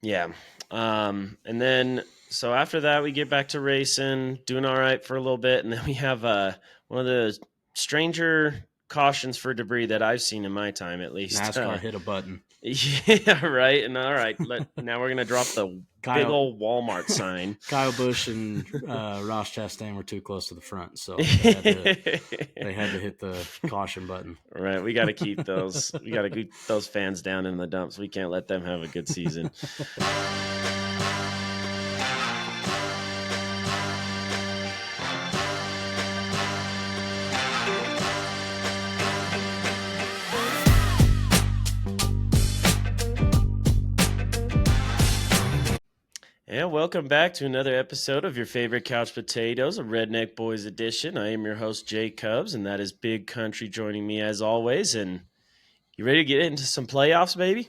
Yeah. And then so after that, we get back to racing, doing all right for a little bit, and then we have one of the stranger cautions for debris that I've seen in my time, at least. NASCAR hit a button. Yeah, right. And all right, now we're gonna drop the big Kyle old Walmart sign. Kyle Busch and Ross Chastain were too close to the front, so they had to hit the caution button. Right, we got to keep those. We got to keep those fans down in the dumps. We can't let them have a good season. And welcome back to another episode of your favorite couch potatoes, a Redneck Boys edition. I am your host, Jay Cubs, and that is Big Country joining me as always. And you ready to get into some playoffs, baby?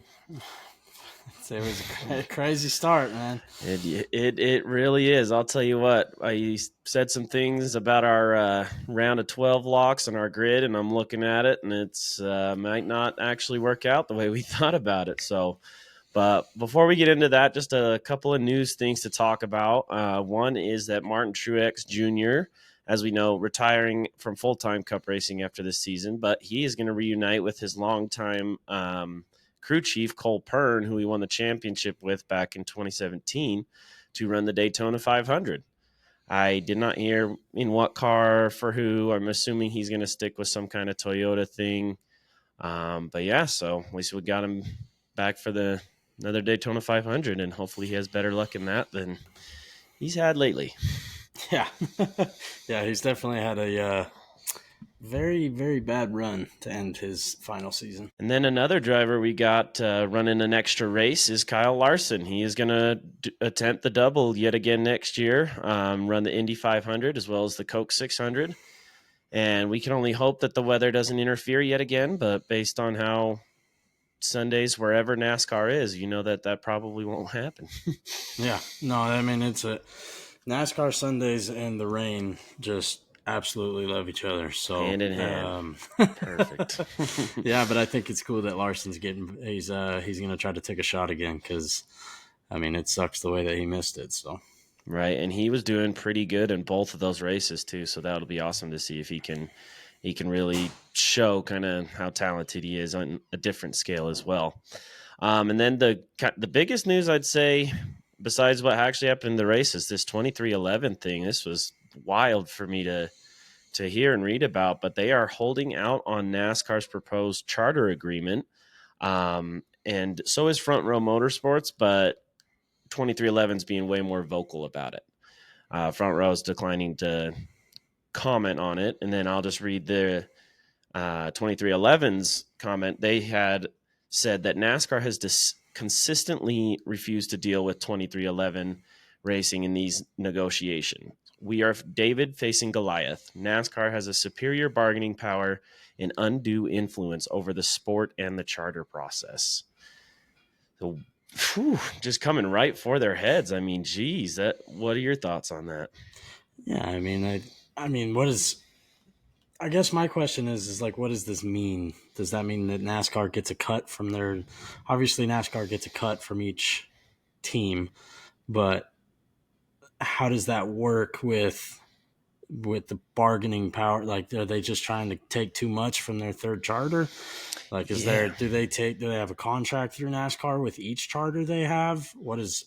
It was a crazy start, man. It really is. I'll tell you what. I said some things about our round of 12 locks on our grid, and I'm looking at it, and it's might not actually work out the way we thought about it. So. But before we get into that, just a couple of news things to talk about. One is that Martin Truex Jr., as we know, retiring from full-time Cup racing after this season, but he is going to reunite with his longtime crew chief, Cole Pern, who he won the championship with back in 2017 to run the Daytona 500. I did not hear in what car for who. I'm assuming he's going to stick with some kind of Toyota thing. But yeah, so at least we got him back for another Daytona 500, and hopefully he has better luck in that than he's had lately. Yeah, yeah, he's definitely had a very, very bad run to end his final season. And then another driver we got running an extra race is Kyle Larson. He is going to attempt the double yet again next year, run the Indy 500 as well as the Coke 600. And we can only hope that the weather doesn't interfere yet again, but based on how Sundays wherever NASCAR is, you know that probably won't happen. Yeah, no, I mean it's a NASCAR Sundays and the rain just absolutely love each other. So Hand in hand. Perfect. Yeah, but I think it's cool that Larson's he's going to try to take a shot again because I mean it sucks the way that he missed it. So right, and he was doing pretty good in both of those races too. So that'll be awesome to see if he can really show kind of how talented he is on a different scale as well. And then the biggest news I'd say, besides what actually happened in the race, is this 2311 thing. This was wild for me to hear and read about, but they are holding out on NASCAR's proposed charter agreement. And so is Front Row Motorsports, but 2311 is being way more vocal about it. Front Row is declining to comment on it, and then I'll just read the 2311's comment. They had said that NASCAR has consistently refused to deal with 2311 racing in these negotiations. We are David facing Goliath. NASCAR has a superior bargaining power and undue influence over the sport and the charter process. So, just coming right for their heads. I mean, geez, what are your thoughts on that? yeah, I mean, what is? I guess my question is like, what does this mean? Does that mean that NASCAR gets a cut from their? Obviously, NASCAR gets a cut from each team, but how does that work with the bargaining power? Like, are they just trying to take too much from their third charter? Like, do they have a contract through NASCAR with each charter they have?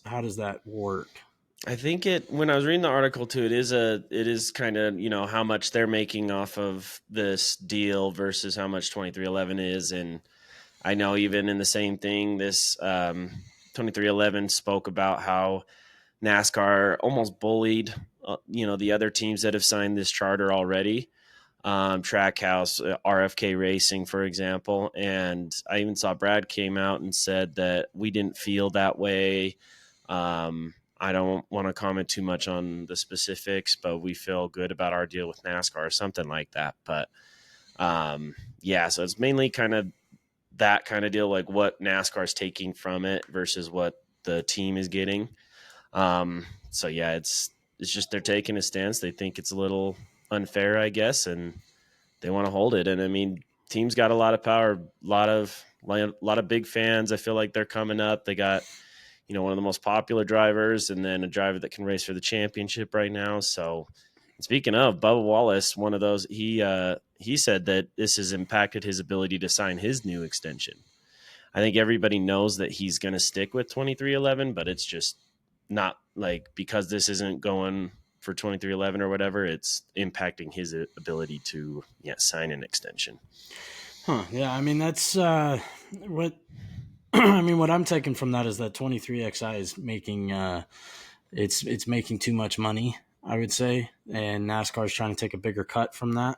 How does that work? I think when I was reading the article too, it is kind of, how much they're making off of this deal versus how much 2311 is. And I know even in the same thing, this 2311 spoke about how NASCAR almost bullied, the other teams that have signed this charter already. Trackhouse, RFK Racing, for example. And I even saw Brad came out and said that we didn't feel that way. I don't want to comment too much on the specifics, but we feel good about our deal with NASCAR or something like that. But yeah, so it's mainly kind of that kind of deal, like what NASCAR is taking from it versus what the team is getting. So yeah, it's just they're taking a stance. They think it's a little unfair, I guess, and they want to hold it. And I mean, team's got a lot of power, a lot of big fans. I feel like they're coming up. They got one of the most popular drivers, and then a driver that can race for the championship right now. So, speaking of Bubba Wallace, one of those, he said that this has impacted his ability to sign his new extension. I think everybody knows that he's going to stick with 2311, but it's just not like because this isn't going for 2311 or whatever, it's impacting his ability to sign an extension. Huh. Yeah. I mean, that's what. I mean, what I'm taking from that is that 23XI is making it's making too much money, I would say, and NASCAR is trying to take a bigger cut from that.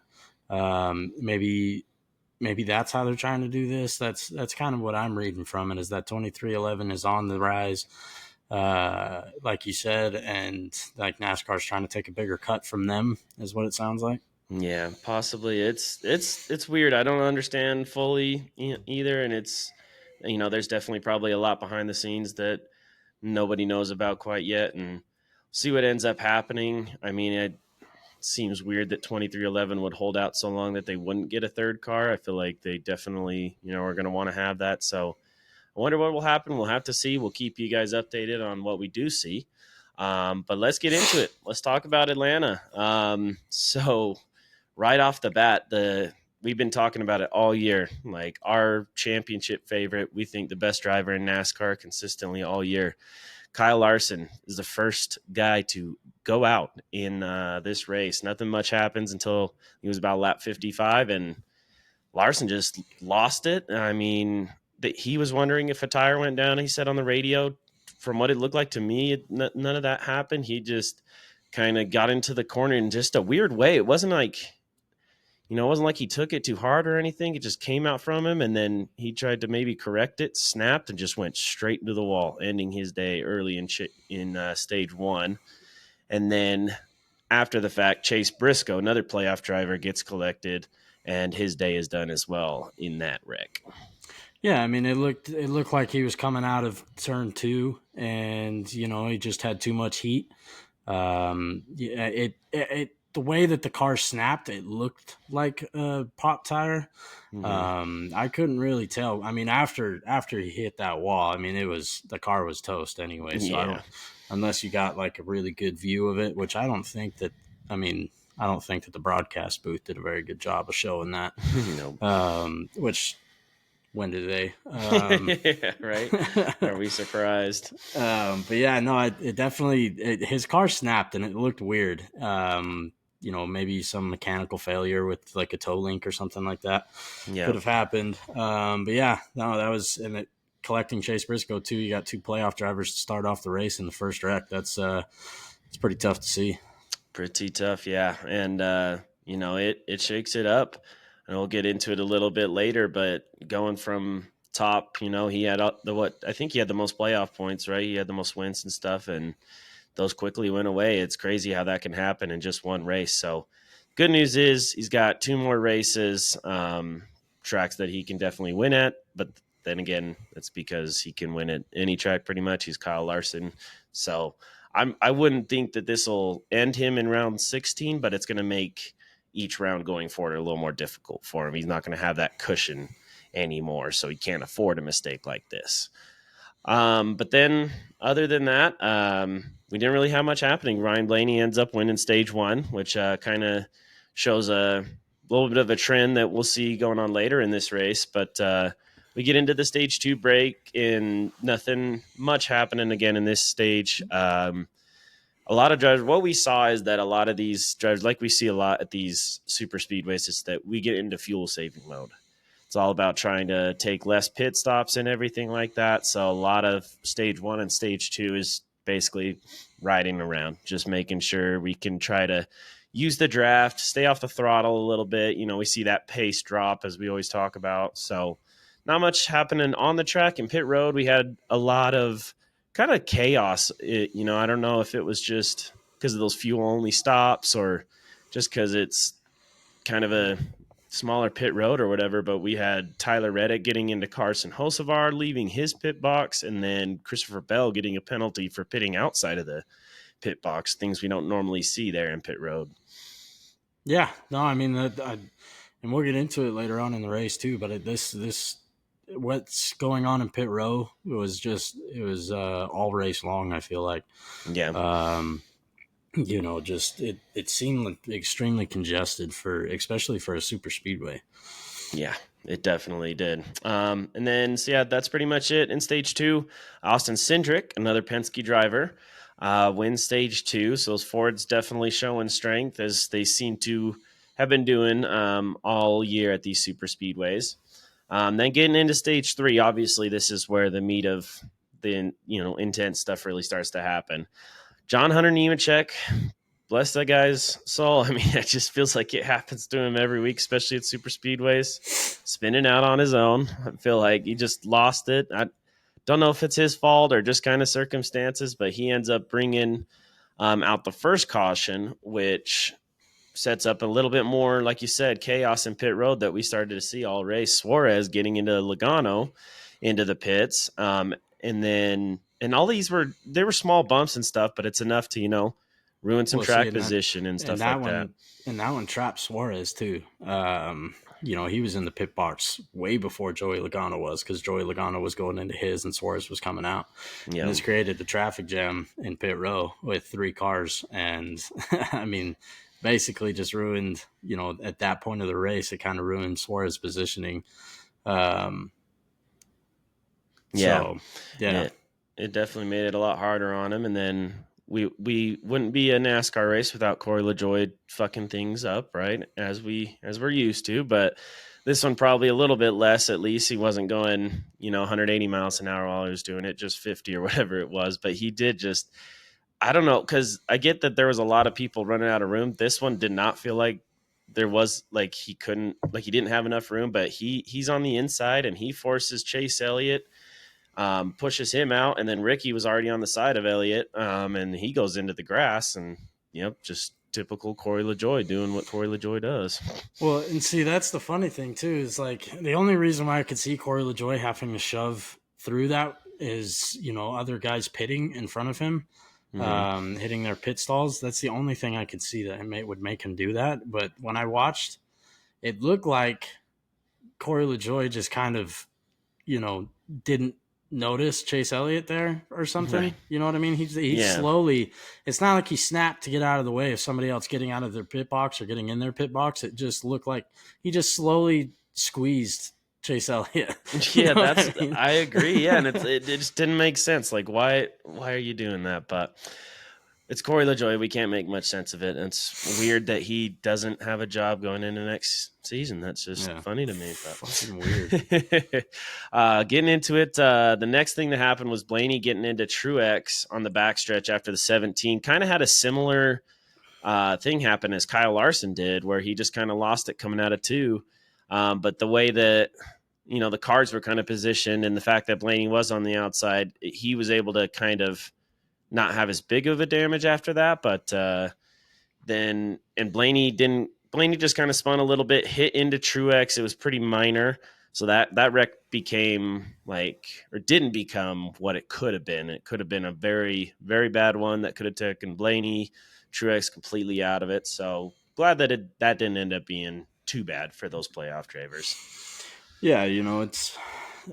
Maybe that's how they're trying to do this. That's kind of what I'm reading from it, is that 2311 is on the rise, like you said, and like NASCAR is trying to take a bigger cut from them, is what it sounds like. Yeah, possibly. It's weird. I don't understand fully either, and it's there's definitely probably a lot behind the scenes that nobody knows about quite yet, and see what ends up happening. I mean, it seems weird that 2311 would hold out so long that they wouldn't get a third car. I feel like they definitely are going to want to have that. So I wonder what will happen. We'll have to see. We'll keep you guys updated on what we do see. But let's get into it. Let's talk about Atlanta. So right off the bat, we've been talking about it all year. Like our championship favorite, we think the best driver in NASCAR consistently all year. Kyle Larson is the first guy to go out in this race. Nothing much happens until he was about lap 55, and Larson just lost it. I mean, he was wondering if a tire went down. He said on the radio, from what it looked like to me, none of that happened. He just kind of got into the corner in just a weird way. It wasn't like it wasn't like he took it too hard or anything. It just came out from him, and then he tried to maybe correct it, snapped, and just went straight into the wall, ending his day early in stage one. And then after the fact, Chase Briscoe, another playoff driver, gets collected, and his day is done as well in that wreck. Yeah, I mean, it looked like he was coming out of turn two, and he just had too much heat. Yeah, the way that the car snapped, it looked like a pop tire. I couldn't really tell. I mean, after he hit that wall, I mean, the car was toast anyway. So I Yeah. don't, unless you got like a really good view of it, which I don't think that. I mean, I don't think that the broadcast booth did a very good job of showing that. Nope. Which when did they? Yeah, right? Are we surprised? But yeah, no, it definitely his car snapped and it looked weird. Maybe some mechanical failure with like a toe link or something like that Yeah. could have happened. But yeah, no, that was and it. Collecting Chase Briscoe too. You got two playoff drivers to start off the race in the first wreck. It's pretty tough to see. Pretty tough, yeah. And it shakes it up. And we'll get into it a little bit later, but going from top, he had I think he had the most playoff points, right? He had the most wins and stuff, and those quickly went away. It's crazy how that can happen in just one race. So good news is he's got two more races, tracks that he can definitely win at, but then again, that's because he can win at any track pretty much. He's Kyle Larson. So I wouldn't think that this will end him in round 16, but it's going to make each round going forward a little more difficult for him. He's not going to have that cushion anymore, so he can't afford a mistake like this. But then, other than that, we didn't really have much happening. Ryan Blaney ends up winning stage one, which kind of shows a little bit of a trend that we'll see going on later in this race. But we get into the stage two break, and nothing much happening again in this stage. A lot of drivers, what we saw is that a lot of these drivers, like we see a lot at these super speedways, is that we get into fuel saving mode. It's all about trying to take less pit stops and everything like that. So a lot of stage one and stage two is basically riding around, just making sure we can try to use the draft, stay off the throttle a little bit. We see that pace drop as we always talk about. So not much happening on the track. In pit road, we had a lot of kind of chaos. I don't know if it was just because of those fuel only stops or just because it's kind of a smaller pit road or whatever, but we had Tyler Reddick getting into Carson Hocevar, leaving his pit box, and then Christopher Bell getting a penalty for pitting outside of the pit box, things we don't normally see there in pit road. Yeah, no, I mean, and we'll get into it later on in the race too. But this what's going on in pit row it was all race long. I feel like, Yeah. um, just it seemed like extremely congested especially for a super speedway. Yeah, it definitely did. And then, so yeah, that's pretty much it. In stage two, Austin Cindric, another Penske driver, wins stage two. So those Fords definitely showing strength as they seem to have been doing all year at these super speedways. Then getting into stage three, obviously, this is where the meat of the intense stuff really starts to happen. John Hunter Nemechek, bless that guy's soul. I mean, it just feels like it happens to him every week, especially at super speedways, spinning out on his own. I feel like he just lost it. I don't know if it's his fault or just kind of circumstances, but he ends up bringing out the first caution, which sets up a little bit more, like you said, chaos in pit road that we started to see all race. Suarez getting into Logano into the pits. And all these they were small bumps and stuff, but it's enough to, ruin some Well, see, track position and and stuff that like that. one and that one trapped Suarez too. He was in the pit box way before Joey Logano was, because Joey Logano was going into his and Suarez was coming out. And Yeah. this created a traffic jam in pit row with 3 cars. And I mean, basically just ruined, at that point of the race, it kind of ruined Suarez positioning. Um, Yeah. so, yeah. It definitely made it a lot harder on him. And then we wouldn't be a NASCAR race without Corey LaJoy fucking things up, right? As we're used to, but this one probably a little bit less. At least he wasn't going, 180 miles an hour while he was doing it, just 50 or whatever it was. But he did just, I don't know, because I get that there was a lot of people running out of room. This one did not feel like there was, like, he didn't have enough room, but he's on the inside and he forces Chase Elliott, pushes him out, and then Ricky was already on the side of Elliott, and he goes into the grass, and just typical Corey LaJoy doing what Corey LaJoy does. Well, and see, that's the funny thing too. Is like the only reason why I could see Corey LaJoy having to shove through that is other guys pitting in front of him, Mm-hmm. hitting their pit stalls. That's the only thing I could see that would make him do that. But when I watched, it looked like Corey LaJoy just kind of didn't notice Chase Elliott there or something. Right. You know what I mean? He Yeah. slowly. It's not like he snapped to get out of the way of somebody else getting out of their pit box or getting in their pit box. It just looked like he just slowly squeezed Chase Elliott. You Yeah, know what I mean? I agree. Yeah, and it just didn't make sense. Like, why are you doing that? But it's Corey LaJoy. We can't make much sense of it. And it's weird that he doesn't have a job going into next season. That's just funny to me. But Fucking weird. getting into it, the next thing that happened was Blaney getting into Truex on the backstretch after the 17. Kind of had a similar thing happen as Kyle Larson did, where he just kind of lost it coming out of 2. But the way that the cars were kind of positioned and the fact that Blaney was on the outside, he was able to kind of not have as big of a damage after that. But then, and Blaney just kind of spun a little bit, hit into Truex. It was pretty minor. So that wreck became or didn't become what it could have been. It could have been a very, very bad one that could have taken Blaney, Truex completely out of it. So glad that that didn't end up being too bad for those playoff drivers. Yeah, it's.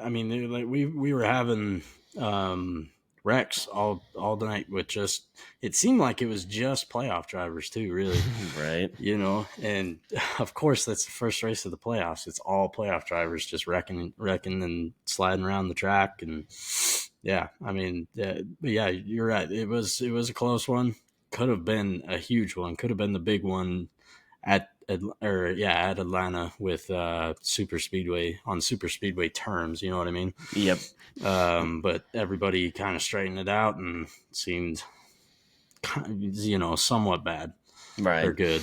I mean, like we were having wrecks all night with just. It seemed like it was just playoff drivers too, really. Right. And of course that's the first race of the playoffs. It's all playoff drivers just wrecking and sliding around the track. And yeah, I mean, but yeah, you're right. It was a close one. Could have been a huge one. Could have been the big one at Atlanta with super speedway on super speedway terms. You know what I mean? Yep. But everybody kind of straightened it out and seemed, somewhat bad Right. or good.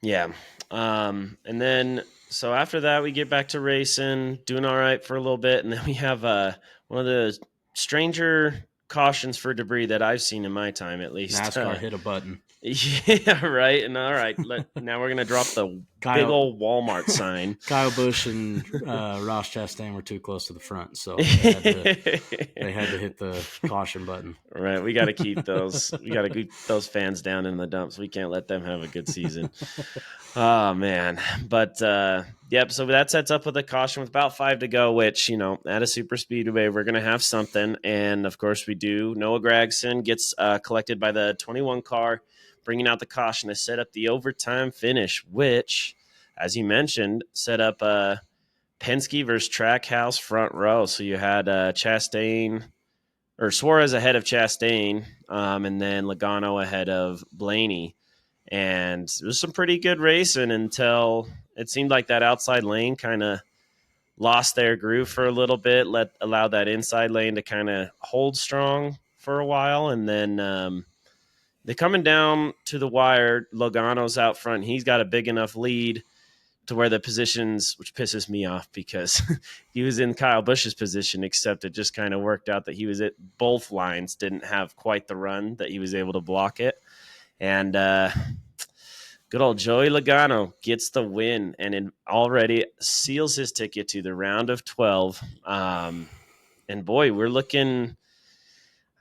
Yeah. And then, so after that, we get back to racing, doing all right for a little bit. And then we have one of the stranger cautions for debris that I've seen in my time, at least. NASCAR hit a button. Yeah, right. And all right, now we're going to drop the big Kyle old Walmart sign. Kyle Busch and Ross Chastain were too close to the front, so they had to hit the caution button. Right, we got to keep those. We got to keep those fans down in the dumps. We can't let them have a good season. Oh man, but yep. So that sets up with a caution with about 5 to go. Which at a super speedway, we're gonna have something, and of course we do. Noah Gragson gets collected by the 21 car, bringing out the caution to set up the overtime finish, which, as you mentioned, set up Penske versus Trackhouse front row. So you had Chastain or Suarez ahead of Chastain, and then Logano ahead of Blaney. And it was some pretty good racing until it seemed like that outside lane kind of lost their groove for a little bit, allowed that inside lane to kind of hold strong for a while. And then they're coming down to the wire. Logano's out front. He's got a big enough lead to where the positions, which pisses me off because he was in Kyle Busch's position, except it just kind of worked out that he was at both lines, didn't have quite the run that he was able to block it. And good old Joey Logano gets the win and already seals his ticket to the round of 12. And boy, we're looking,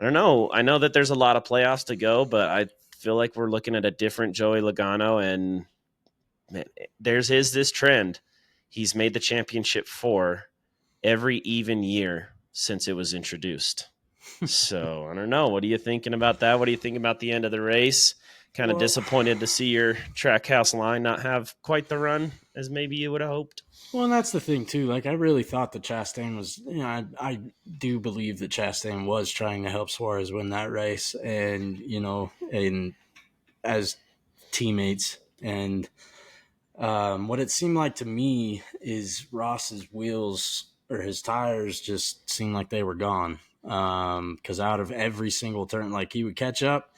I don't know. I know that there's a lot of playoffs to go, but I feel like we're looking at a different Joey Logano. And man, there's this trend. He's made the championship 4 every even year since it was introduced. So I don't know. What are you thinking about that? What do you think about the end of the race? Kind of disappointed to see your Trackhouse line not have quite the run as maybe you would have hoped. Well, and that's the thing too. Like, I really thought that Chastain was, I do believe that Chastain was trying to help Suarez win that race, and and as teammates. And what it seemed like to me is Ross's wheels or his tires just seemed like they were gone. Because out of every single turn, like, he would catch up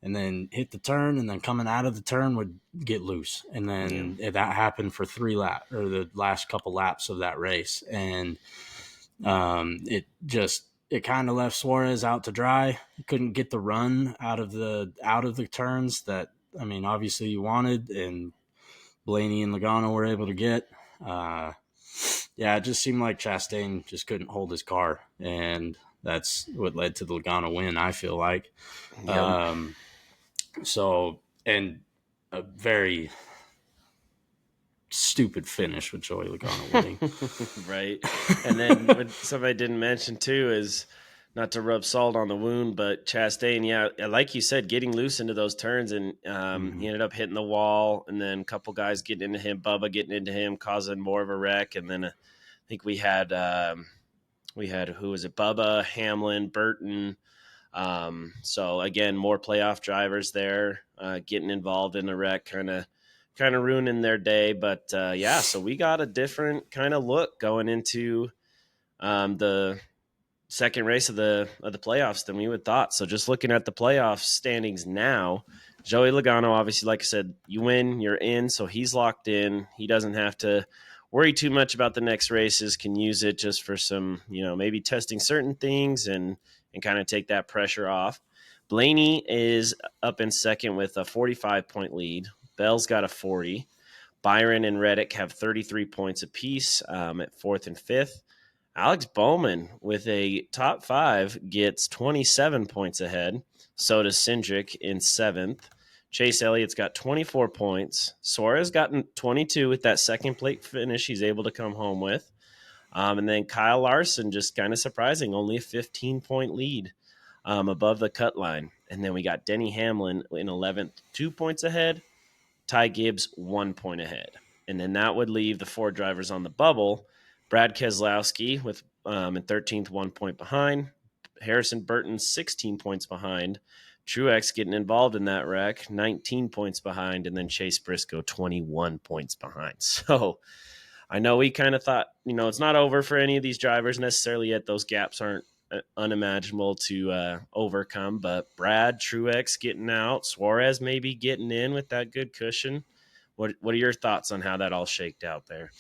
and then hit the turn, and then coming out of the turn would get loose. And then that happened for the last couple laps of that race. And it kind of left Suarez out to dry. He couldn't get the run out of the turns that, obviously you wanted, and Blaney and Logano were able to get. It just seemed like Chastain just couldn't hold his car, and that's what led to the Logano win, I feel like. Yep. And a very stupid finish with Joey Logano winning. Right. And then what somebody didn't mention too is, not to rub salt on the wound, but Chastain, like you said, getting loose into those turns, and he ended up hitting the wall, and then a couple guys getting into him, Bubba getting into him, causing more of a wreck. And then I think we had who was it? Bubba, Hamlin, Burton. So again, more playoff drivers there getting involved in the wreck, kind of ruining their day. But so we got a different kind of look going into the second race of the playoffs than we would thought. So just looking at the playoff standings now, Joey Logano, obviously, like I said, you win, you're in, so he's locked in. He doesn't have to worry too much about the next races, can use it just for some, maybe testing certain things and kind of take that pressure off. Blaney is up in second with a 45-point lead. Bell's got a 40. Byron and Reddick have 33 points apiece at fourth and fifth. Alex Bowman with a top 5 gets 27 points ahead. So does Cindric in seventh. Chase Elliott's got 24 points. Suarez gotten 22 with that second plate finish he's able to come home with. And then Kyle Larson, just kind of surprising, only a 15-point lead above the cut line. And then we got Denny Hamlin in 11th, 2 points ahead. Ty Gibbs, 1 point ahead. And then that would leave the 4 drivers on the bubble. Brad Keselowski with in 13th, 1 point behind. Harrison Burton, 16 points behind. Truex getting involved in that wreck, 19 points behind. And then Chase Briscoe, 21 points behind. So I know we kind of thought, it's not over for any of these drivers necessarily yet. Those gaps aren't unimaginable to overcome. But Brad, Truex getting out, Suarez maybe getting in with that good cushion. What are your thoughts on how that all shaked out there?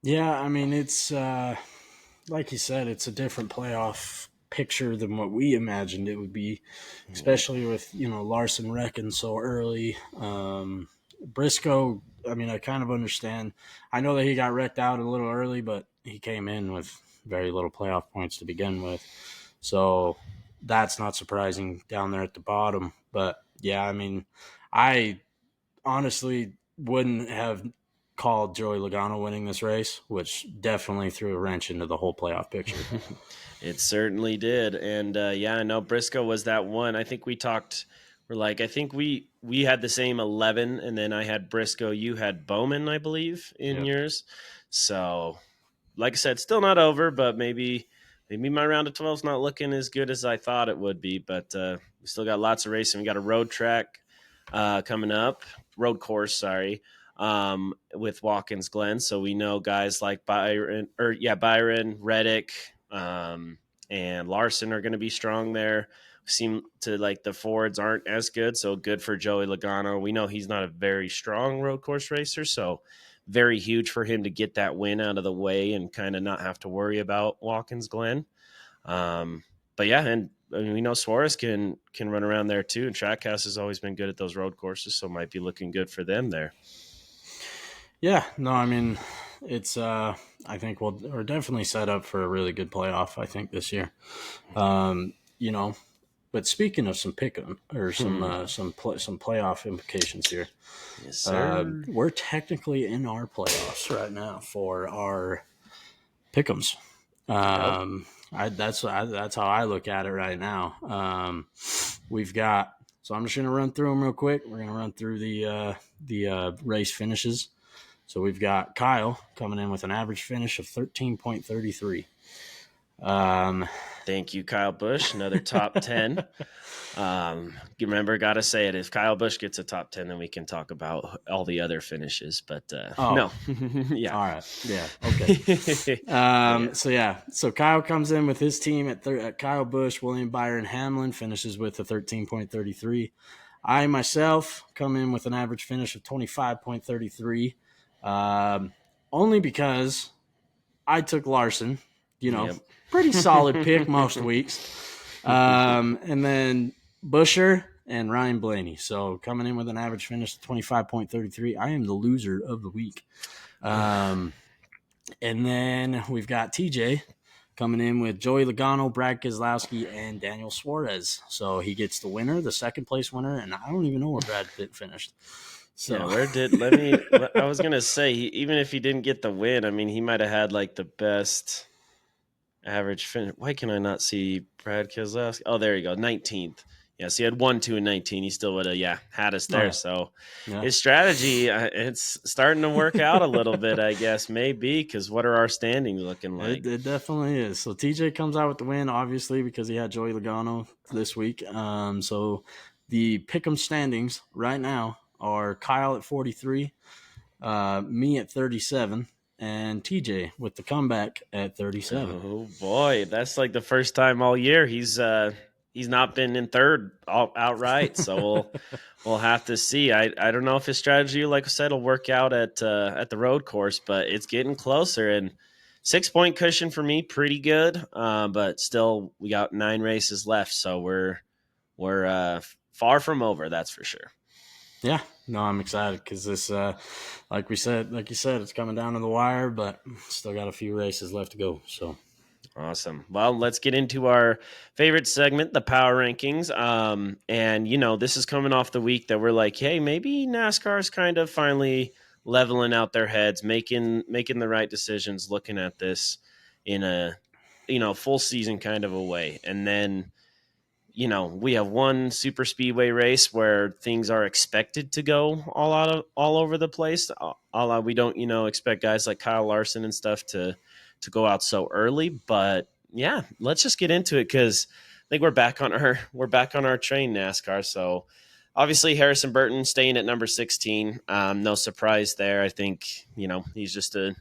Yeah, it's like you said, it's a different playoff picture than what we imagined it would be, especially with Larson wrecking so early. Briscoe, I mean, I kind of understand. I know that he got wrecked out a little early, but he came in with very little playoff points to begin with. So that's not surprising down there at the bottom. But yeah, I mean, I honestly wouldn't have called Joey Logano winning this race, which definitely threw a wrench into the whole playoff picture. It certainly did. And yeah, I know Briscoe was that one. I think we talked. We're like, I think we had the same 11, and then I had Briscoe. You had Bowman, I believe, in Yep. yours. So, like I said, still not over, but maybe my round of 12 is not looking as good as I thought it would be. But we still got lots of racing. We got a road track coming up, road course, sorry, with Watkins Glen. So we know guys like Byron, Reddick, and Larson are going to be strong there. Seem to like the Fords aren't as good, so good for Joey Logano. We know he's not a very strong road course racer, so very huge for him to get that win out of the way and kind of not have to worry about Watkins Glen. But yeah, and I mean, we know Suarez can run around there too, and Trackhouse has always been good at those road courses, so might be looking good for them there. Yeah, no, I mean, it's I think we're definitely set up for a really good playoff, I think, this year. You know, but speaking of some pick 'em or some playoff implications here, Yes, sir. we're technically in our playoffs right now for our pick'ems. Yep. That's how I look at it right now. We've got, so I'm just going to run through them real quick. We're going to run through the race finishes. So we've got Kyle coming in with an average finish of 13.33. Thank you, Kyle Busch. Another top 10. You remember, got to say it. If Kyle Busch gets a top 10, then we can talk about all the other finishes. But no. Yeah. All right. Yeah. Okay. Yeah. So Kyle comes in with his team at Kyle Busch, William Byron Hamlin finishes with a 13.33. I myself come in with an average finish of 25.33. Only because I took Larson, Yep. pretty solid pick most weeks. And then Busher and Ryan Blaney. So coming in with an average finish of 25.33. I am the loser of the week. And then we've got TJ coming in with Joey Logano, Brad Keselowski, and Daniel Suarez. So he gets the winner, the second place winner, and I don't even know where Brad Pitt finished. So Yeah, I was gonna say even if he didn't get the win, I mean he might have had like the best average finish. Why can I not see Brad Keselowski? Oh, there you go, 19th. Yeah, so he had 1, 2, and 19. He still would have had us there. yeah. So Yeah. his strategy, it's starting to work out a little bit, I guess, maybe because what are our standings looking like? It definitely is. So TJ comes out with the win, obviously, because he had Joey Logano this week. So the pick'em standings right now are Kyle at 43, me at 37, and TJ with the comeback at 37. Oh boy, that's like the first time all year he's not been in third outright. So we'll have to see. I don't know if his strategy, like I said, will work out at the road course, but it's getting closer. And 6 point cushion for me, pretty good. But still, we got 9 races left, so we're far from over. That's for sure. Yeah, no, I'm excited because this, like you said, it's coming down to the wire, but still got a few races left to go. So Awesome. Well, let's get into our favorite segment, the power rankings. And this is coming off the week that we're like, hey, maybe NASCAR's kind of finally leveling out their heads, making the right decisions, looking at this in a full season kind of a way. And then we have one super speedway race where things are expected to go all over the place. We don't expect guys like Kyle Larson and stuff to go out so early, but yeah, let's just get into it because I think we're back on our train, NASCAR. So obviously Harrison Burton staying at number 16, no surprise there. I think he's just a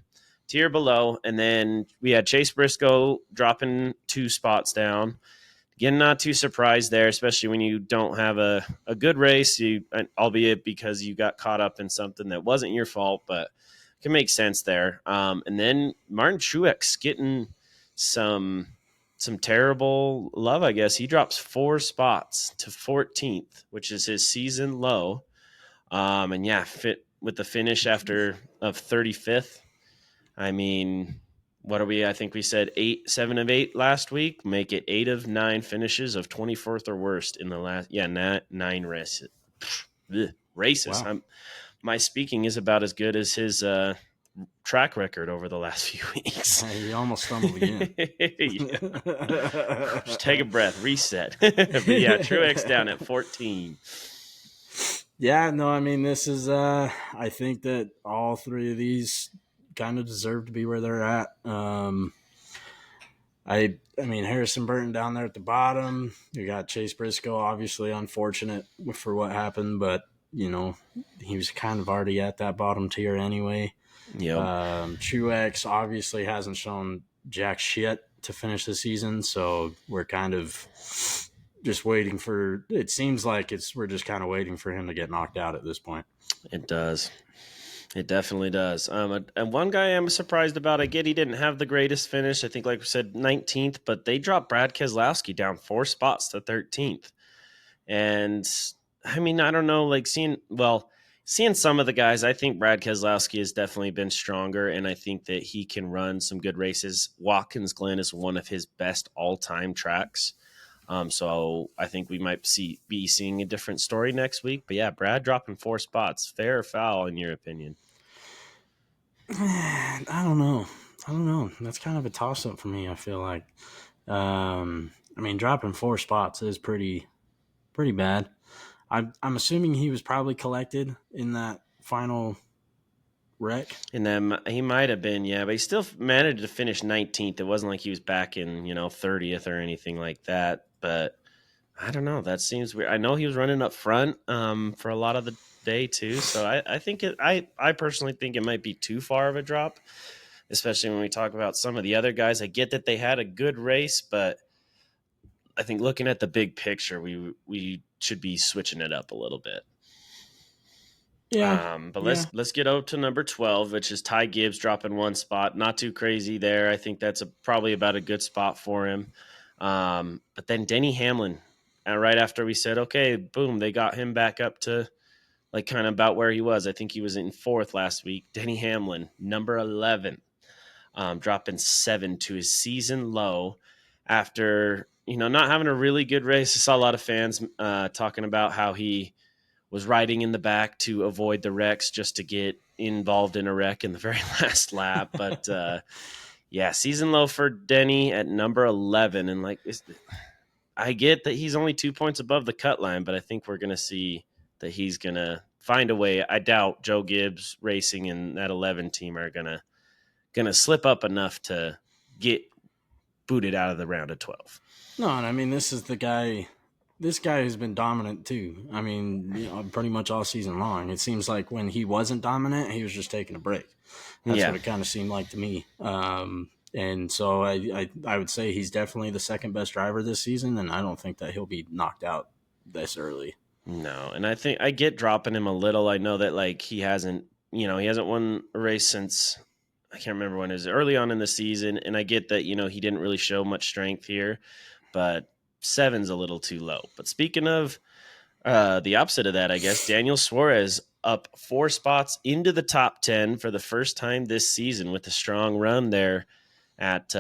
tier below, and then we had Chase Briscoe dropping 2 spots down. Again, not too surprised there, especially when you don't have a good race, albeit because you got caught up in something that wasn't your fault, but can make sense there. And then Martin Truex getting some terrible love, I guess. He drops 4 spots to 14th, which is his season low. And yeah, fit with the finish after of 35th. I mean, what are we? I think we said 7 of 8 last week. Make it 8 of 9 finishes of 24th or worst in the last. Yeah, 9 races. Races. Wow. My speaking is about as good as his track record over the last few weeks. You almost stumbled again. Yeah. Just take a breath, reset. But yeah, Truex down at 14. Yeah, no, I mean, this is, I think that all three of these kind of deserve to be where they're at. I mean, Harrison Burton down there at the bottom. You got Chase Briscoe, obviously unfortunate for what happened, but, he was kind of already at that bottom tier anyway. Yep. Truex obviously hasn't shown jack shit to finish the season, so we're kind of just waiting for. It seems like we're just kind of waiting for him to get knocked out at this point. It does. It definitely does. And one guy I'm surprised about, I get he didn't have the greatest finish. I think, like we said, 19th, but they dropped Brad Keselowski down 4 spots to 13th. And I mean, I don't know, like seeing some of the guys, I think Brad Keselowski has definitely been stronger, and I think that he can run some good races. Watkins Glen is one of his best all-time tracks. So I think we might be seeing a different story next week. But yeah, Brad dropping 4 spots, fair or foul in your opinion? I don't know. That's kind of a toss-up for me. I feel like. I mean, dropping 4 spots is pretty bad. I'm assuming he was probably collected in that final wreck. And then he might have been, yeah, but he still managed to finish 19th. It wasn't like he was back in 30th or anything like that. But I don't know. That seems weird. I know he was running up front for a lot of the day too. So I think I personally think it might be too far of a drop, especially when we talk about some of the other guys. I get that they had a good race, but I think looking at the big picture, we should be switching it up a little bit. Yeah. But Yeah. let's get out to number 12, which is Ty Gibbs dropping 1 spot. Not too crazy there. I think that's probably about a good spot for him. But then Denny Hamlin, right after we said, okay, boom, they got him back up to like kind of about where he was. I think he was in 4th last week. Denny Hamlin, number 11, dropping 7 to his season low after not having a really good race. I saw a lot of fans talking about how he was riding in the back to avoid the wrecks just to get involved in a wreck in the very last lap. But yeah, season low for Denny at number 11. And I get that he's only 2 points above the cut line, but I think we're going to see that he's going to find a way. I doubt Joe Gibbs Racing and that 11 team are going to slip up enough to get booted out of the round of 12. No, and I mean, this is the guy. This guy has been dominant too. I mean, pretty much all season long. It seems like when he wasn't dominant, he was just taking a break. That's what it kind of seemed like to me. And so I would say he's definitely the second best driver this season, and I don't think that he'll be knocked out this early. No, and I think I get dropping him a little. I know that he hasn't won a race since I can't remember when it was early on in the season, and I get that he didn't really show much strength here, but 7's a little too low. But speaking of the opposite of that, I guess Daniel Suarez up 4 spots into the top 10 for the first time this season with a strong run there at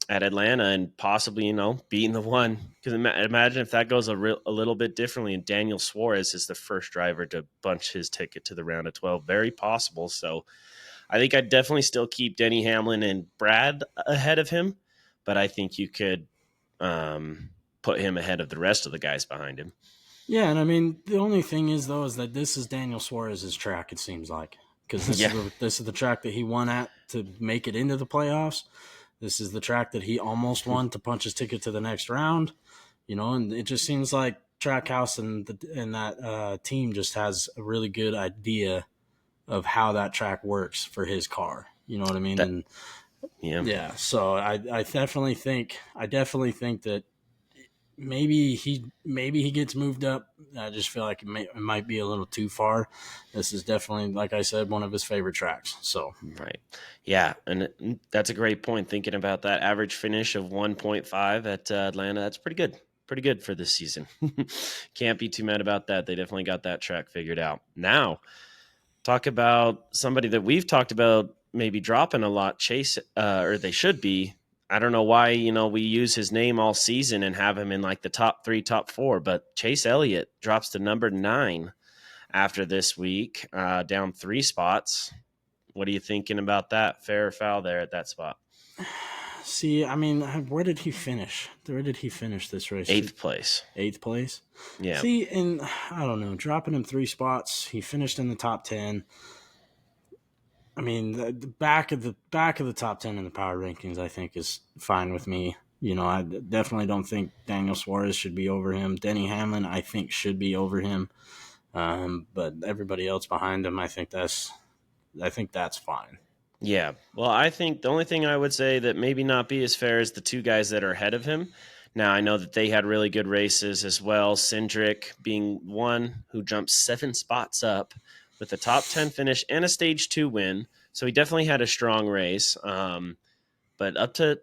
Atlanta and possibly being the one. Because imagine if that goes a little bit differently and Daniel Suarez is the first driver to bunch his ticket to the round of 12. Very possible. So I think I'd definitely still keep Denny Hamlin and Brad ahead of him, but I think you could put him ahead of the rest of the guys behind him. Yeah, and I mean, the only thing is that this is Daniel Suarez's track, it seems like. Because this is the track that he won at to make it into the playoffs. This is the track that he almost won to punch his ticket to the next round. And it just seems like Trackhouse and that team just has a really good idea of how that track works for his car. You know what I mean? Yeah. So I definitely think that maybe he gets moved up. I just feel like it might be a little too far. This is definitely, like I said, one of his favorite tracks. So right, yeah, and that's a great point. Thinking about that average finish of 1.5 at Atlanta, that's pretty good. pretty good for this season. Can't be too mad about that. They definitely got that track figured out. Now, talk about somebody that we've talked about maybe dropping a lot, Chase, or they should be. I don't know why, we use his name all season and have him in like the top 3, top 4, but Chase Elliott drops to number 9 after this week, down 3 spots. What are you thinking about that? Fair or foul there at that spot? See, I mean, where did he finish? Where did he finish this race? 8th place. 8th place. Yeah. See, and I don't know, dropping him 3 spots. He finished in the top 10. I mean, the back of the top 10 in the power rankings, I think, is fine with me. I definitely don't think Daniel Suarez should be over him. Denny Hamlin, I think, should be over him. But everybody else behind him, I think that's fine. Yeah. Well, I think the only thing I would say that maybe not be as fair is the 2 guys that are ahead of him. Now, I know that they had really good races as well. Cindric being one who jumped 7 spots up with a top 10 finish and a stage 2 win. So he definitely had a strong race. But up to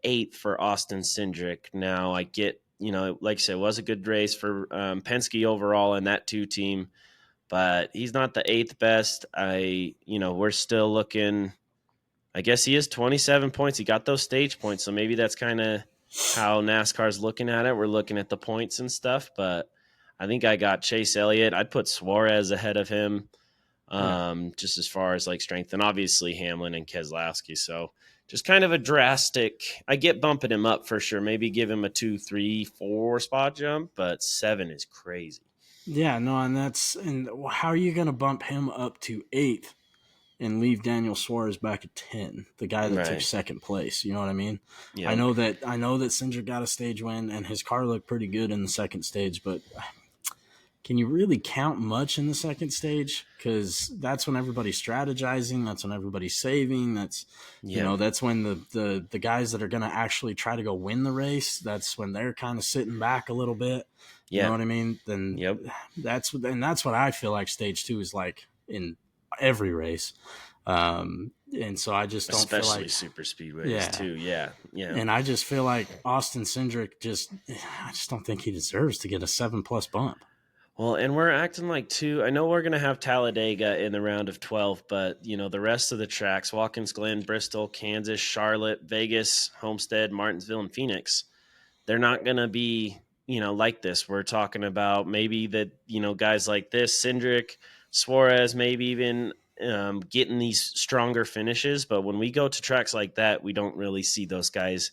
8th for Austin Cindric. Now, I get, like I said, it was a good race for Penske overall and that 2 team. But he's not the 8th best. We're still looking. I guess he is 27 points. He got those stage points, so maybe that's kind of how NASCAR's looking at it. We're looking at the points and stuff, but I think I got Chase Elliott. I'd put Suarez ahead of him, just as far as like strength, and obviously Hamlin and Keselowski. So just kind of a drastic. I get bumping him up for sure. Maybe give him a 2, 3, 4 spot jump, but 7 is crazy. Yeah, no, and how are you going to bump him up to 8th and leave Daniel Suarez back at 10, the guy that took Right. 2nd place? You know what I mean? Yep. I know that Cindric got a stage win and his car looked pretty good in the 2nd stage, but can you really count much in the 2nd stage? Because that's when everybody's strategizing. That's when everybody's saving. That's that's when the guys that are going to actually try to go win the race. That's when they're kind of sitting back a little bit. You know what I mean? Then that's what I feel like stage 2 is like in every race. And so I just don't feel especially like super speedways too. Yeah. And I just feel like Austin Cindric I just don't think he deserves to get a 7+ bump. Well, and we're acting like 2. I know we're going to have Talladega in the round of 12, but the rest of the tracks, Watkins Glen, Bristol, Kansas, Charlotte, Vegas, Homestead, Martinsville, and Phoenix, they're not going to be, like this. We're talking about maybe that, guys like this, Cindric, Suarez, maybe even getting these stronger finishes. But when we go to tracks like that, we don't really see those guys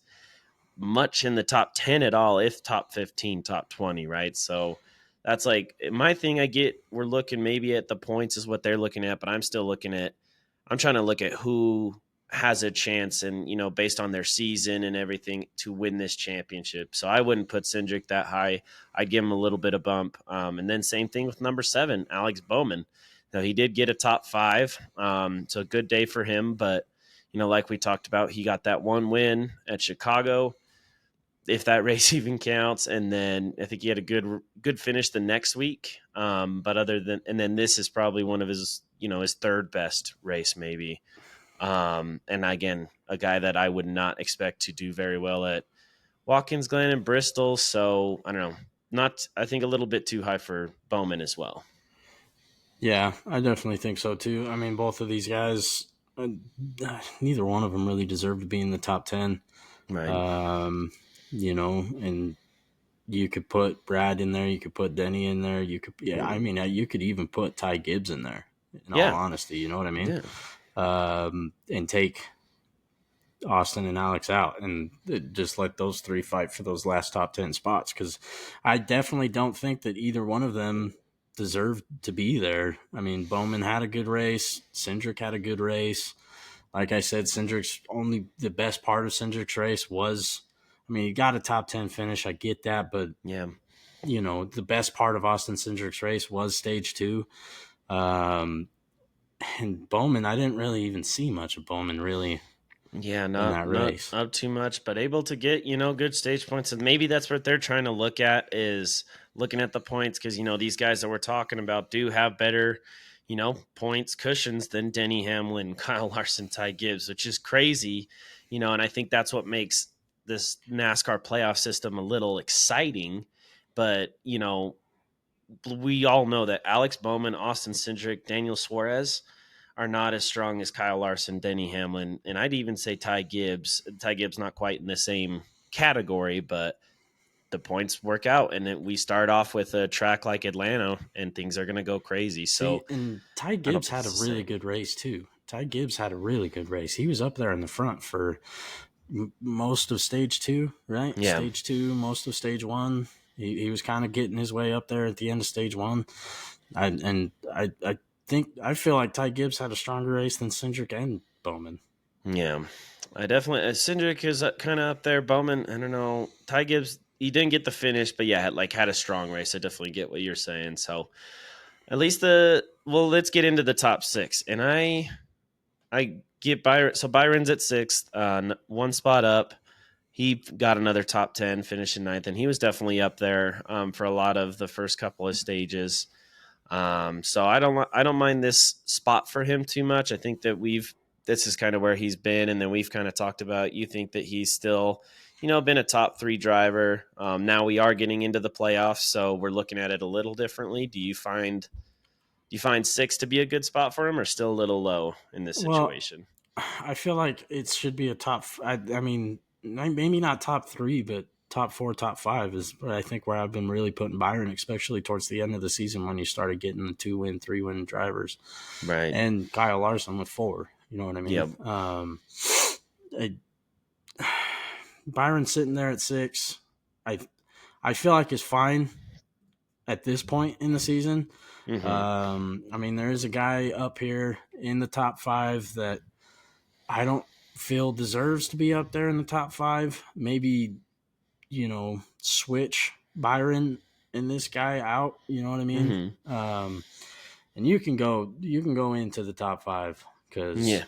much in the top 10 at all, if top 15, top 20, right? So that's like my thing. I get we're looking maybe at the points is what they're looking at, but I'm trying to look at who has a chance and, based on their season and everything to win this championship. So I wouldn't put Cindric that high. I'd give him a little bit of bump. And then same thing with number 7, Alex Bowman. Now he did get a top 5. So a good day for him, but like we talked about, he got that one win at Chicago, if that race even counts. And then I think he had a good finish the next week. But and then this is probably one of his, his 3rd best race maybe. And again, a guy that I would not expect to do very well at Watkins Glen and Bristol. So I don't know, I think a little bit too high for Bowman as well. Yeah, I definitely think so too. I mean, both of these guys, neither one of them really deserve to be in the top 10. Right. And you could put Brad in there. You could put Denny in there. I mean, you could even put Ty Gibbs in there, in all honesty. You know what I mean? Yeah. And take Austin and Alex out and just let those 3 fight for those last top 10 spots. Because I definitely don't think that either one of them deserved to be there. I mean, Bowman had a good race. Cindric had a good race. Like I said, the best part of Cindric's race was, I mean, he got a top 10 finish. I get that. But, the best part of Austin Cindric's race was stage 2. And Bowman, I didn't really even see much of Bowman really. Yeah, That race. not too much, but able to get, good stage points. And maybe that's what they're trying to look at, is looking at the points, because, these guys that we're talking about do have better, points cushions than Denny Hamlin, Kyle Larson, Ty Gibbs, which is crazy, and I think that's what makes this NASCAR playoff system a little exciting, but we all know that Alex Bowman, Austin Cindric, Daniel Suarez are not as strong as Kyle Larson, Denny Hamlin, and I'd even say Ty Gibbs. Ty Gibbs not quite in the same category, but the points work out, and we start off with a track like Atlanta, and things are going to go crazy. See, So and Ty I don't Gibbs think had it's a the really same. good race too. Ty Gibbs had a really good race. He was up there in the front for most of stage two, right? Yeah, Stage two, most of stage one. He was kind of getting his way up there at the end of stage one. I think I feel like Ty Gibbs had a stronger race than Cindric and Bowman. yeah. I definitely Cindric is kind of up there. Bowman, I don't know. Ty Gibbs, he didn't get the finish, but yeah, had a strong race. I definitely get what you're saying. So at least let's get into the top six, and I get Byron. So Byron's at sixth, one spot up. He got another top 10, finishing ninth, and he was definitely up there for a lot of the first couple of stages. So I don't mind this spot for him too much. I think that this is kind of where he's been, and then we've kind of talked about. You think that he's still, been a top three driver. Now we are getting into the playoffs, so we're looking at it a little differently. Do you find six to be a good spot for him, or still a little low in this Well, situation? I feel like it should be a top. I mean, maybe not top three, but top four, top five is I think where I've been really putting Byron, especially towards the end of the season when you started getting the 2-win, 3-win drivers, Right. and Kyle Larson with 4. You know what I mean? Yep. I, Byron sitting there at 6. I I feel like is fine at this point in the season. Mm-hmm. I mean, there is a guy up here in the top 5 that I don't feel deserves to be up there in the top 5. Maybe, switch Byron and this guy out. You know what I mean? Mm-hmm. And you can go into the top 5 Yeah. because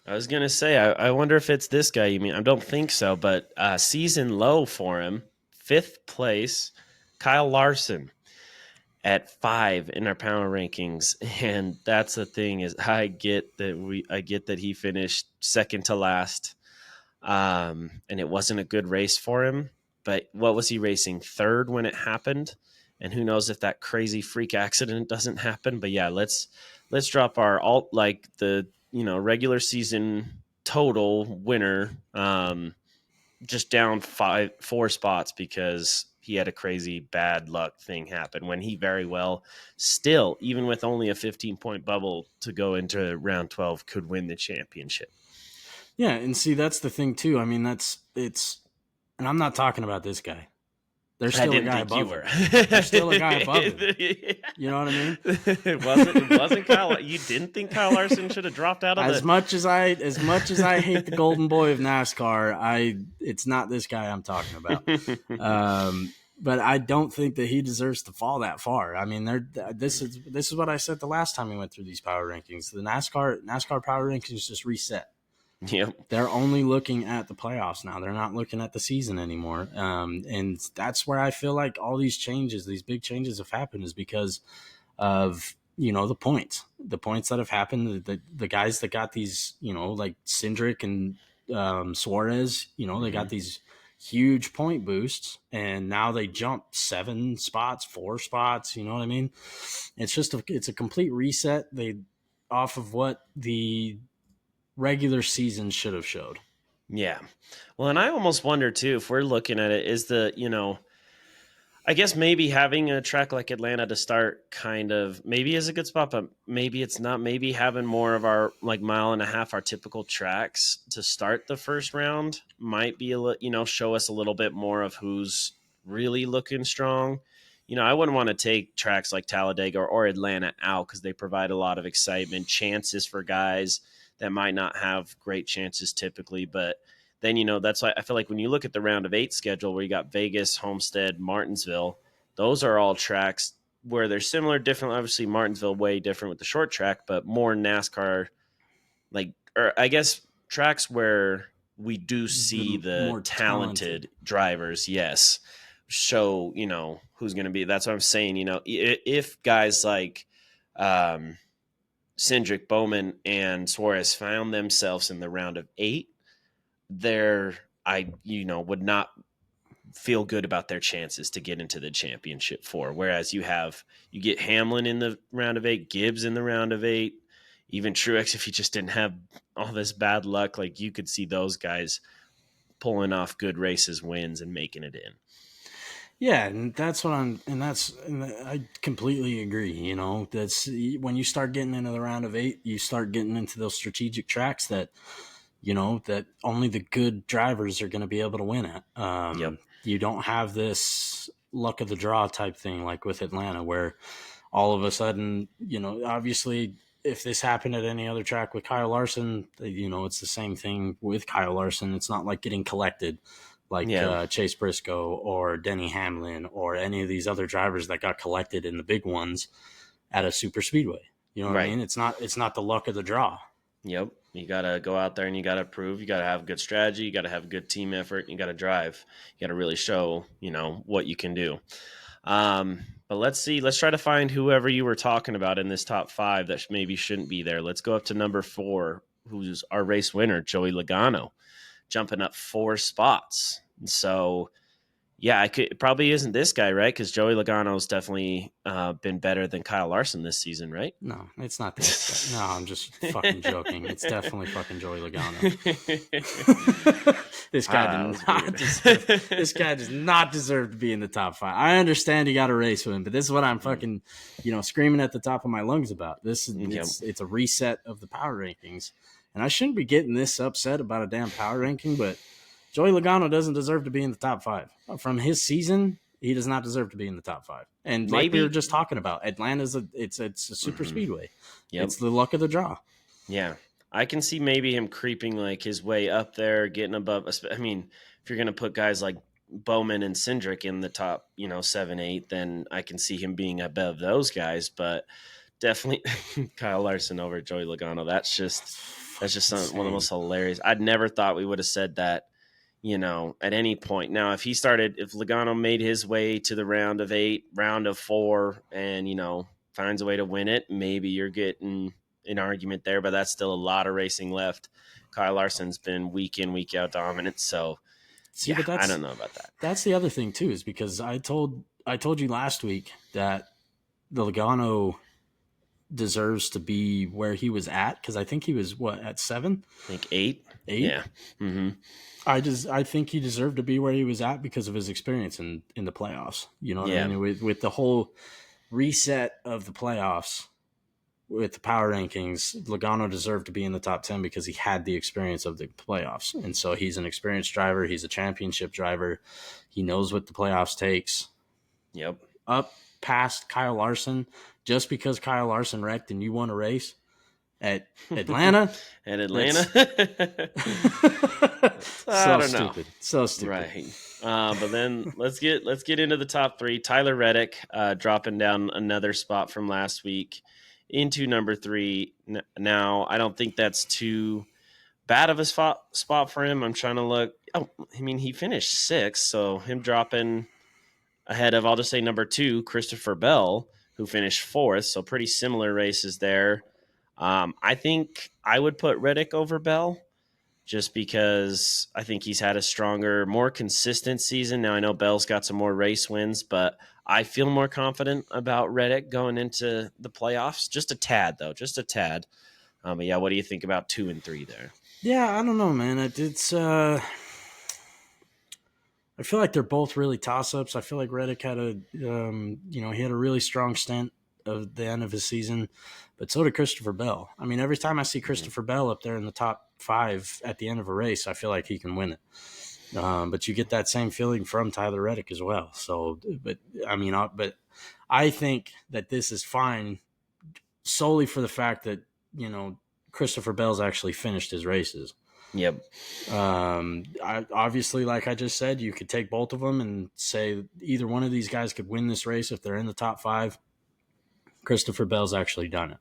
I was gonna say, I wonder if it's this guy you mean. I don't think so, but season low for him, fifth place, Kyle Larson at 5 in our power rankings, and that's the thing is I get that he finished second to last, and it wasn't a good race for him. But what was he racing third when it happened? And who knows if that crazy freak accident doesn't happen? But yeah, let's drop our alt like the regular season total winner just down 4 spots because he had a crazy bad luck thing happen when he very well still, even with only a 15-point bubble to go into round 12, could win the championship. yeah, and see that's the thing too. I mean, and I'm not talking about this guy. There's I still a didn't guy think you above were. him. There's still a guy above him. You know what I mean? it wasn't Kyle. You didn't think Kyle Larson should have dropped out of As the. much as I hate the golden boy of NASCAR, it's not this guy I'm talking about. But I don't think that he deserves to fall that far. I mean, this is what I said the last time we went through these power rankings. The NASCAR power rankings just reset. Yep. They're only looking at the playoffs now. They're not looking at the season anymore. And that's where I feel like all these changes, these big changes have happened is because of, the points that have happened, the guys that got these, like Cindric and Suarez, they Mm-hmm. got these huge point boosts and now they jump 7 spots, 4 spots. You know what I mean? It's a complete reset. Off of what the regular season should have showed. Yeah. Well, and I almost wonder too if we're looking at it is I guess maybe having a track like Atlanta to start kind of maybe is a good spot, but maybe it's not. Maybe having more of our like mile and a half, our typical tracks to start the first round might be show us a little bit more of who's really looking strong. I wouldn't want to take tracks like Talladega or Atlanta out because they provide a lot of excitement, chances for guys that might not have great chances typically, but then that's why I feel like when you look at the round of 8 schedule where you got Vegas, Homestead, Martinsville, those are all tracks where they're similar, different. Obviously, Martinsville way different with the short track, but more NASCAR like, or I guess tracks where we do see The the more talented. talented drivers. Yes, show who's going to be. That's what I'm saying. If guys like Cindric, Bowman, and Suarez found themselves in the round of 8, they're I would not feel good about their chances to get into the championship four. Whereas you get Hamlin in the round of 8, Gibbs in the round of 8, even Truex, if he just didn't have all this bad luck, like you could see those guys pulling off good races, wins, and making it in. Yeah, and I completely agree. That's when you start getting into the round of 8, you start getting into those strategic tracks that that only the good drivers are going to be able to win at. Yep. You don't have this luck of the draw type thing like with Atlanta, where all of a sudden, obviously, if this happened at any other track with Kyle Larson, it's the same thing with Kyle Larson. It's not like getting collected like Yeah. Chase Briscoe or Denny Hamlin or any of these other drivers that got collected in the big ones at a super speedway. You know what I Right. mean? It's not the luck of the draw. Yep. You got to go out there and you got to prove. You got to have good strategy. You got to have good team effort. And you got to drive. You got to really show, what you can do. But let's see. Let's try to find whoever you were talking about in this top 5 that maybe shouldn't be there. Let's go up to number 4, who's our race winner, Joey Logano, jumping up 4 spots. And so, yeah, it probably isn't this guy, right? Because Joey Logano's definitely been better than Kyle Larson this season, right? No, it's not this guy. No, I'm just fucking joking. It's definitely fucking Joey Logano. This guy this guy does not deserve to be in the top 5. I understand he got a race win, but this is what I'm fucking, screaming at the top of my lungs about. It's a reset of the power rankings, and I shouldn't be getting this upset about a damn power ranking, but Joey Logano doesn't deserve to be in the top 5 from his season. He does not deserve to be in the top 5. And like we were just talking about, Atlanta's it's a super speedway. Yep. It's the luck of the draw. Yeah. I can see maybe him creeping like his way up there, getting above. I mean, if you're going to put guys like Bowman and Cindric in the top, 7, 8, then I can see him being above those guys. But definitely Kyle Larson over Joey Logano. That's just one of the most hilarious. I'd never thought we would have said that, at any point. Now, if Logano made his way to the round of 8, round of 4, and, finds a way to win it, maybe you're getting an argument there, but that's still a lot of racing left. Kyle Larson's been week in, week out dominant. So, but I don't know about that. That's the other thing too, is because I told you last week that the Logano deserves to be where he was at, because I think he was at 7? I think 8. 8? Yeah. Mm-hmm. I think he deserved to be where he was at because of his experience in the playoffs. You know what I mean? With the whole reset of the playoffs, with the power rankings, Logano deserved to be in the top 10 because he had the experience of the playoffs. And so he's an experienced driver. He's a championship driver. He knows what the playoffs takes. Yep. Up past Kyle Larson, just because Kyle Larson wrecked and you won a race at Atlanta. At Atlanta. So stupid. Right. But then let's get into the top 3. Tyler Reddick dropping down another spot from last week into number 3. Now, I don't think that's too bad of a spot for him. I'm trying to look. Oh, I mean, he finished 6th, so him dropping ahead of, I'll just say, number 2, Christopher Bell, who finished 4th. So pretty similar races there. I think I would put Reddick over Bell, just because I think he's had a stronger, more consistent season. Now, I know Bell's got some more race wins, but I feel more confident about Reddick going into the playoffs. Just a tad, though. Just a tad. But yeah, what do you think about 2 and 3 there? Yeah, I don't know, man. I feel like they're both really toss-ups. I feel like Reddick had he had a really strong stint of the end of his season, but so did Christopher Bell. I mean, every time I see Christopher Bell up there in the top 5 at the end of a race, I feel like he can win it. But you get that same feeling from Tyler Reddick as well. So, but I think that this is fine solely for the fact that, Christopher Bell's actually finished his races. Yep. Obviously, like I just said, you could take both of them and say either one of these guys could win this race if they're in the top 5. Christopher Bell's actually done it.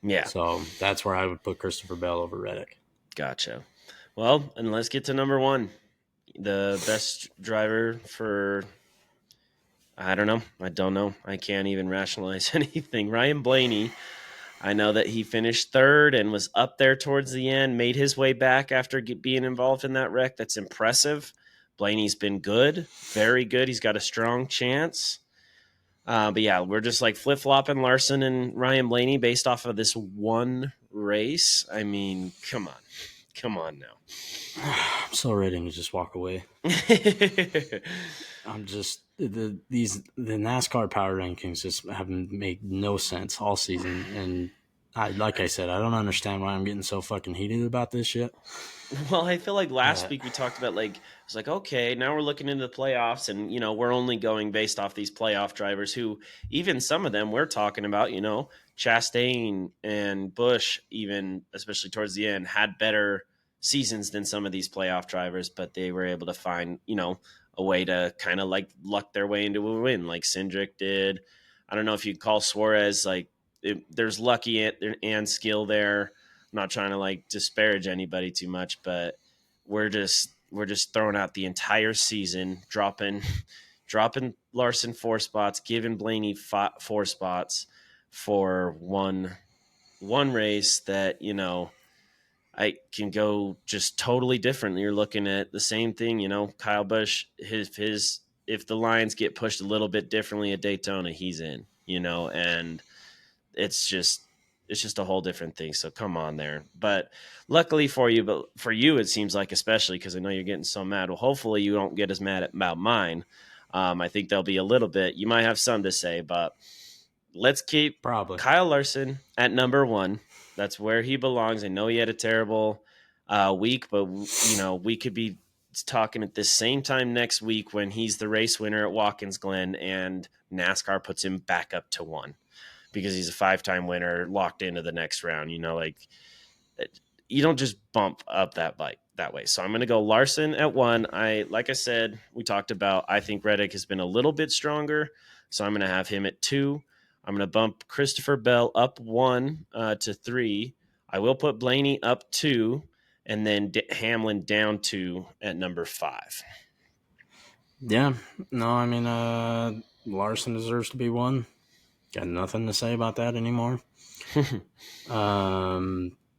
Yeah. So that's where I would put Christopher Bell over Reddick. Gotcha. Well, and let's get to number 1. The best driver for, I don't know. I can't even rationalize anything. Ryan Blaney. I know that he finished third and was up there towards the end, made his way back after being involved in that wreck. That's impressive. Blaney's been good, very good. He's got a strong chance. But yeah, we're just like flip flopping Larson and Ryan Blaney based off of this one race. I mean, come on now. I'm so ready to just walk away. I'm just the NASCAR power rankings just haven't made no sense all season, and like I said, I don't understand why I'm getting so fucking heated about this shit. Well, I feel like last But week we talked about like it's like okay, now we're looking into the playoffs, and we're only going based off these playoff drivers who even some of them we're talking about. Chastain and Bush, even especially towards the end, had better seasons than some of these playoff drivers, but they were able to find a way to kind of like luck their way into a win, like Cindric did. I don't know if you call Suarez like there's lucky and skill there. I'm not trying to like disparage anybody too much, but we're just throwing out the entire season, dropping Larson 4 spots, giving Blaney 4 spots for one race that I can go just totally different. You're looking at the same thing, Kyle Busch, his if the lines get pushed a little bit differently at Daytona, he's in, and it's just a whole different thing. So come on there. But luckily for you, but for you, it seems like especially because I know you're getting so mad. Well, hopefully you don't get as mad about mine. I think there'll be a little bit. You might have some to say, but let's keep probably. Kyle Larson at number one. That's where he belongs. I know he had a terrible week, but we could be talking at this same time next week when he's the race winner at Watkins Glen and NASCAR puts him back up to one because he's a 5-time winner locked into the next round. Like you don't just bump up that bike that way. So I'm going to go Larson at one. Like I said, we talked about, I think Reddick has been a little bit stronger. So I'm going to have him at 2. I'm going to bump Christopher Bell up 1 to 3. I will put Blaney up 2 and then Hamlin down 2 at number 5. Yeah, no, I mean, Larson deserves to be one. Got nothing to say about that anymore.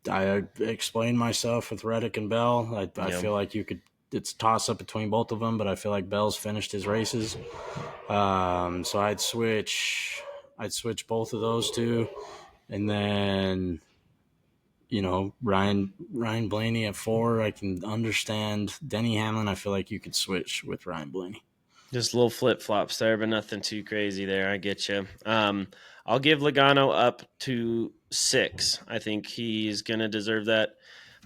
I explained myself with Reddick and Bell. I Yeah. feel like you could. It's a toss up between both of them, but I feel like Bell's finished his races. So I'd switch. I'd switch both of those two, and then Ryan Blaney at 4. I can understand Denny Hamlin. I feel like you could switch with Ryan Blaney. Just little flip flops there, but nothing too crazy there. I get you. I'll give Logano up to 6. I think he's going to deserve that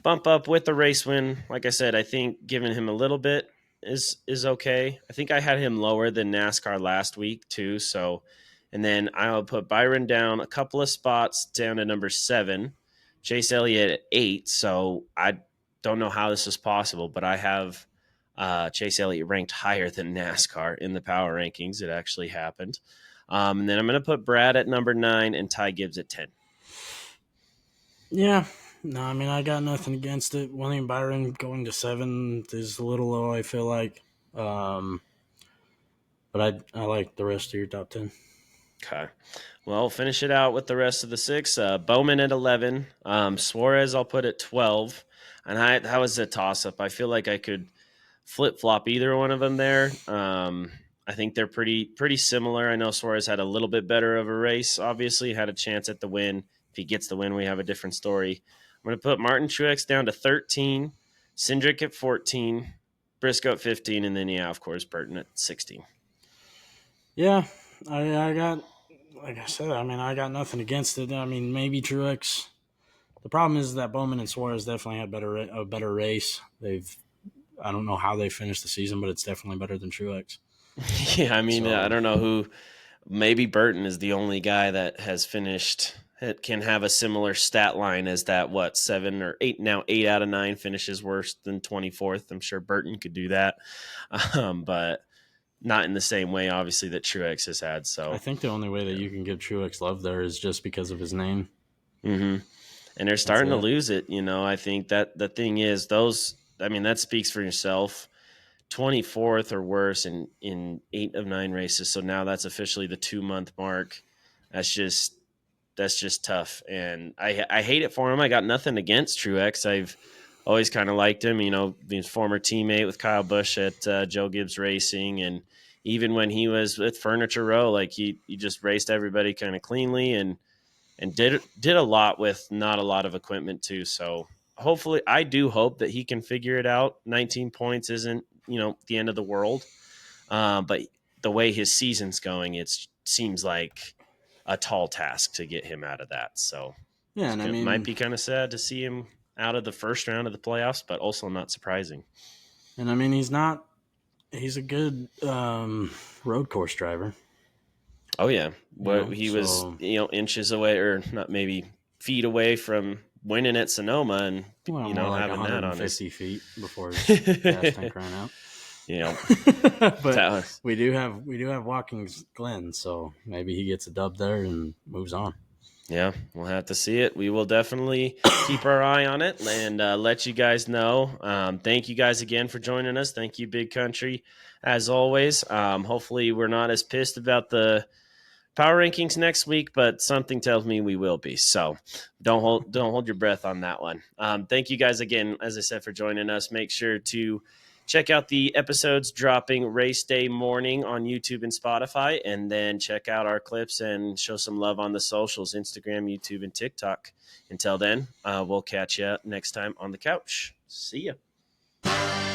bump up with the race win. Like I said, I think giving him a little bit is okay. I think I had him lower than NASCAR last week too. So, and then I'll put Byron down a couple of spots down to number 7. Chase Elliott at 8. So I don't know how this is possible, but I have Chase Elliott ranked higher than NASCAR in the power rankings. It actually happened. And then I'm going to put Brad at number 9 and Ty Gibbs at 10. Yeah. No, I mean, I got nothing against it. William Byron going to 7 is a little low, I feel like. But I like the rest of your top 10. Okay. Well, finish it out with the rest of the 6. Bowman at 11. Suarez I'll put at 12. And that was a toss-up. I feel like I could flip-flop either one of them there. I think they're pretty similar. I know Suarez had a little bit better of a race, obviously, had a chance at the win. If he gets the win, we have a different story. I'm going to put Martin Truex down to 13, Cindric at 14, Briscoe at 15, and then, yeah, of course, Burton at 16. Yeah, I got, like I said, I mean, I got nothing against it. I mean, maybe Truex. The problem is that Bowman and Suarez definitely had a better race. I don't know how they finished the season, but it's definitely better than Truex. Yeah, I mean, I So, don't know who. Maybe Burton is the only guy that has finished that can have a similar stat line as that. What 7 or 8 now? 8 out of 9 finishes worse than 24th. I'm sure Burton could do that, but not in the same way, obviously, that Truex has had. I So, think the only way that yeah. you can give Truex love there is just because of his name. Mm-hmm. And they're That's starting to it. lose it. I think that the thing is those. I mean, that speaks for yourself. 24th or worse in 8 of 9 races. So now that's officially the 2-month mark. That's just that's just tough. And I hate it for him. I got nothing against Truex. I've always kind of liked him, being former teammate with Kyle Busch at Joe Gibbs Racing. And even when he was with Furniture Row, like he just raced everybody kind of cleanly and did a lot with not a lot of equipment too. So hopefully, I do hope that he can figure it out. 19 points isn't, the end of the world. But the way his season's going, it seems like a tall task to get him out of that. So Yeah, and I might mean, be kind of sad to see him out of the first round of the playoffs, but also not surprising. he's a good road course driver. Oh yeah, what he was, So inches away, or not, maybe feet away from winning at Sonoma, and well, more like having that on his 150 feet before his gas tank ran out. But that was, we do have Watkins Glen, so maybe he gets a dub there and moves on. yeah, we'll have to see it. We will definitely keep our eye on it and let you guys know. Thank you guys again for joining us. Thank you, Big Country, as always. Hopefully, we're not as pissed about the power rankings next week, but something tells me we will be. So don't hold your breath on that one. Thank you guys again, as I said, for joining us. Make sure to check out the episodes dropping race day morning on YouTube and Spotify, and then check out our clips and show some love on the socials, Instagram, YouTube, and TikTok. Until then, we'll catch you next time on the couch. See ya.